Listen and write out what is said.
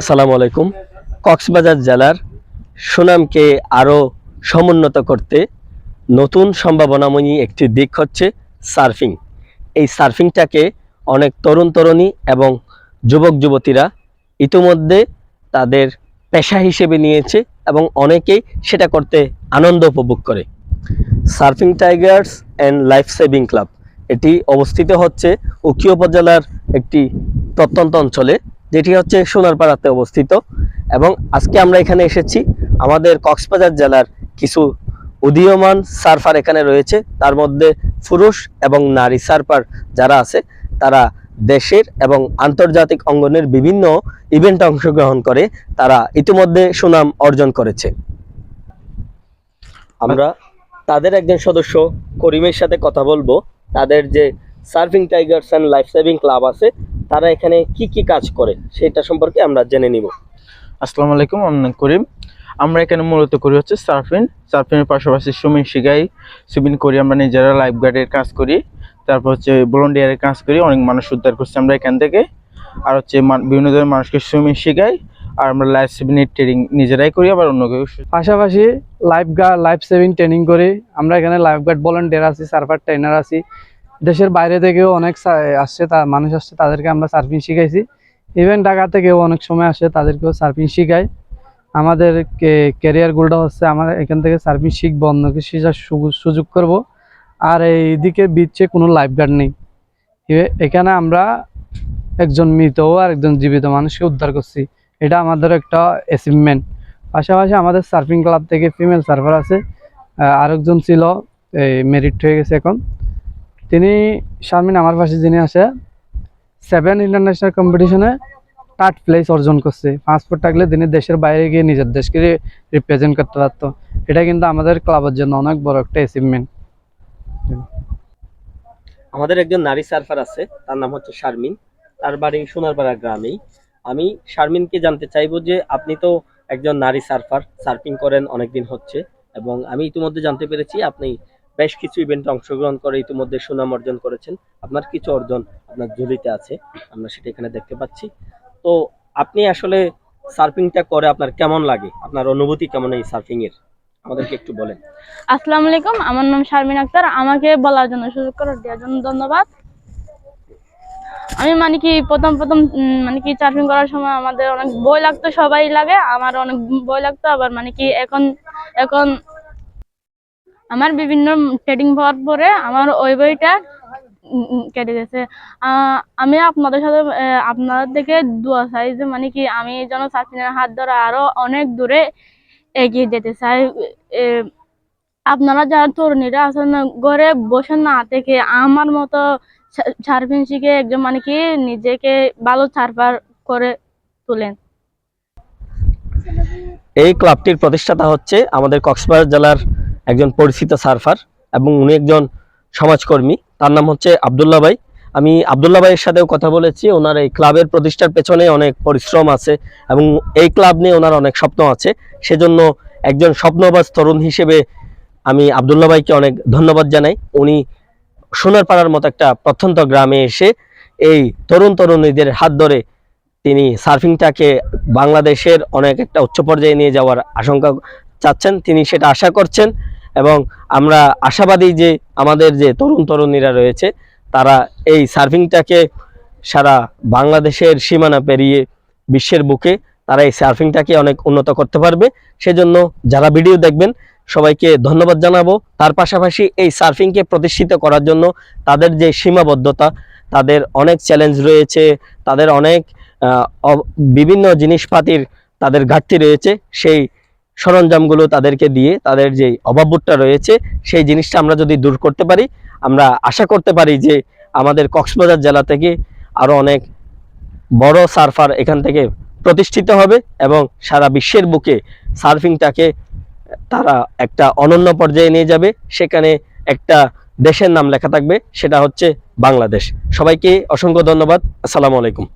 আসসালামু আলাইকুম। কক্সবাজার জেলার সুনামকে আরও সমুন্নত করতে নতুন সম্ভাবনাময়ী একটি দিক হচ্ছে সার্ফিং। এই সার্ফিংটাকে অনেক তরুণ তরুণী এবং যুবক যুবতীরা ইতিমধ্যে তাদের পেশা হিসেবে নিয়েছে এবং অনেকেই সেটা করতে আনন্দ উপভোগ করে। Surfing Tigers and life saving club এটি অবস্থিত হচ্ছে উখিয়া উপজেলার একটি প্রত্যন্ত অঞ্চলে, যেটি হচ্ছে সোনারপাড়াতে অবস্থিত। এবং আজকে আমরা এখানে এসেছি, আমাদের কক্সবাজার জেলার কিছু উদীয়মান সার্ফার এখানে রয়েছে। তার মধ্যে পুরুষ এবং নারী সার্ফার যারা আছে তারা দেশের এবং আন্তর্জাতিক অঙ্গনের বিভিন্ন ইভেন্টে অংশগ্রহণ করে তারা ইতিমধ্যে সুনাম অর্জন করেছে। আমরা তাদের একজন সদস্য করিমের সাথে কথা বলবো। তাদের যে surfing Tigers and life saving club আছে তারা এখানে কি কি কাজ করে সেটা সম্পর্কে আমরা জেনে নিব। আসসালামু আলাইকুম, আমি করিম। আমরা এখানে মূলত করি হচ্ছে সার্ফিংয়ের পাশাপাশি সুইমিং শিখাই, সুইমিং করি, আমরা নিজেরা লাইফ গার্ডের কাজ করি, তারপর হচ্ছে ভলান্টিয়ারের কাজ করি, অনেক মানুষ উদ্ধার করছি আমরা এখান থেকে। আর হচ্ছে বিভিন্ন ধরনের মানুষকে সুইমিং শিখাই, আর আমরা লাইফ সেভিং ট্রেনিং নিজেরাই করি, আবার অন্য কেউ পাশাপাশি লাইফ সেভিং ট্রেনিং করি। আমরা এখানে লাইফ গার্ড ভলান্টিয়ার আছি, সার্ফার ট্রেনার আছি। দেশের বাইরে থেকেও অনেক আসছে, মানুষ আসছে, তাদেরকে আমরা সার্ফিং শিখাইছি। ইভেন ঢাকা থেকেও অনেক সময় আসে, তাদেরকেও সার্ফিং শিখাই। আমাদের ক্যারিয়ার গোলটা হচ্ছে আমরা এখান থেকে সার্ফিং শিখবো, অন্যকে শেখার সুযোগ করব। আর এইদিকে বিচে কোনো লাইফ গার্ড নেই। এখানে আমরা একজন মৃত আর একজন জীবিত মানুষকে উদ্ধার করছি, এটা আমাদের একটা অ্যাচিভমেন্ট। পাশাপাশি আমাদের সার্ফিং ক্লাব থেকে ফিমেল সার্ফার আছে, আরেকজন ছিল, মেরিট হয়ে গেছে এখন। তিনি শারমিন আমার পাশে যিনি আছে 7 ইন্টারন্যাশনাল কম্পিটিশনে 3rd প্লেস অর্জন করছে। পাসপোর্ট থাকলে তিনি দেশের বাইরে গিয়ে নিজের দেশকে রিপ্রেজেন্ট করতে পারতো। এটা কিন্তু আমাদের ক্লাবের জন্য অনেক বড় একটা অ্যাচিভমেন্ট। আমাদের একজন নারী সার্ফার আছে, তার নাম হচ্ছে শারমিন, তার বাড়ি সোনারপাড়া গ্রামেই। আমি শারমিনকে জানতে চাইবো যে আপনি তো একজন নারী সার্ফার, সার্ফিং করেন অনেকদিন হচ্ছে, এবং আমি ইতিমধ্যে জানতে পেরেছি আপনি বেশ কিছু ইভেন্টে অংশগ্রহণ করে ইতিমধ্যে সুনাম অর্জন করেছেন। আপনার কিছু অর্জন আপনার ঝুলিতে আছে, আমরা সেটা এখানে দেখতে পাচ্ছি। তো আপনি আসলে সার্ফিংটা করে আপনার কেমন লাগে, আপনার অনুভূতি কেমন এই সার্ফিং এর, আমাদেরকে একটু বলেন। আসসালামু আলাইকুম, আমার নাম শারমিন আক্তার। আমাকে বলার জন্য, সুযোগ করে দেওয়ার জন্য ধন্যবাদ। আমি প্রথম সার্ফিং করার সময় আমাদের অনেক ভয় লাগতো, সবাই লাগে, আমার অনেক ভয় লাগতো। আবার এখন এখন আমার বিভিন্ন ট্রেডিং হওয়ার পরে আমার ওই বইটা কেটে গেছে। আমি আপনাদের সাথে আপনাদের থেকে দোয়া চাই যে আমি যেন সার্ফিংয়ের হাত ধরে আরো অনেক দূরে এগিয়ে যেতে চাই। আপনারা যারা তরুণীরা আছেন, ঘরে বসে না থেকে আমার মতো সার্ফিং শিখে একজন নিজেকে ভালো সার্ফার করে তোলেন। এই ক্লাবটির প্রতিষ্ঠাতা হচ্ছে আমাদের কক্সবাজার জেলার একজন পরিচিত সার্ফার এবং উনি একজন সমাজকর্মী, তার নাম হচ্ছে আব্দুল্লাহ ভাই। আমি আব্দুল্লাহ ভাইয়ের সাথেও কথা বলেছি। ওনার এই ক্লাবের প্রতিষ্ঠার পেছনে অনেক পরিশ্রম আছে এবং এই ক্লাব নিয়ে ওনার অনেক স্বপ্ন আছে। সেজন্য একজন স্বপ্নবাজ তরুণ হিসেবে আমি আব্দুল্লাহ ভাইকে অনেক ধন্যবাদ জানাই। উনি সোনারপাড়ার মতো একটা প্রত্যন্ত গ্রামে এসে এই তরুণ তরুণীদের হাত ধরে তিনি সার্ফিংটাকে বাংলাদেশের অনেক একটা উচ্চ পর্যায়ে নিয়ে যাওয়ার আশঙ্কা চাচ্ছেন, তিনি সেটা আশা করছেন। এবং আমরা আশাবাদী যে আমাদের যে তরুণ তরুণীরা রয়েছে তারা এই সার্ফিংটাকে সারা বাংলাদেশের সীমানা পেরিয়ে বিশ্বের বুকে তারা এই সার্ফিংটাকে অনেক উন্নত করতে পারবে। সেজন্য যারা ভিডিও দেখবেন সবাইকে ধন্যবাদ জানাবো। তার পাশাপাশি এই সার্ফিংকে প্রতিষ্ঠিত করার জন্য তাদের যে সীমাবদ্ধতা, তাদের অনেক চ্যালেঞ্জ রয়েছে, তাদের অনেক বিভিন্ন জিনিসপাতির তাদের ঘাটতি রয়েছে। সেই সরঞ্জামগুলো তাদেরকে দিয়ে তাদের যে অভাববোধটা রয়েছে সেই জিনিসটা আমরা যদি দূর করতে পারি, আমরা আশা করতে পারি যে আমাদের কক্সবাজার জেলা থেকে আরো অনেক বড় সার্ফার এখান থেকে প্রতিষ্ঠিত হবে এবং সারা বিশ্বের বুকে সার্ফিংটাকে তারা একটা অনন্য পর্যায়ে নিয়ে যাবে। সেখানে একটা দেশের নাম লেখা থাকবে, সেটা হচ্ছে বাংলাদেশ। সবাইকে অসংখ্য ধন্যবাদ। আসসালামু আলাইকুম।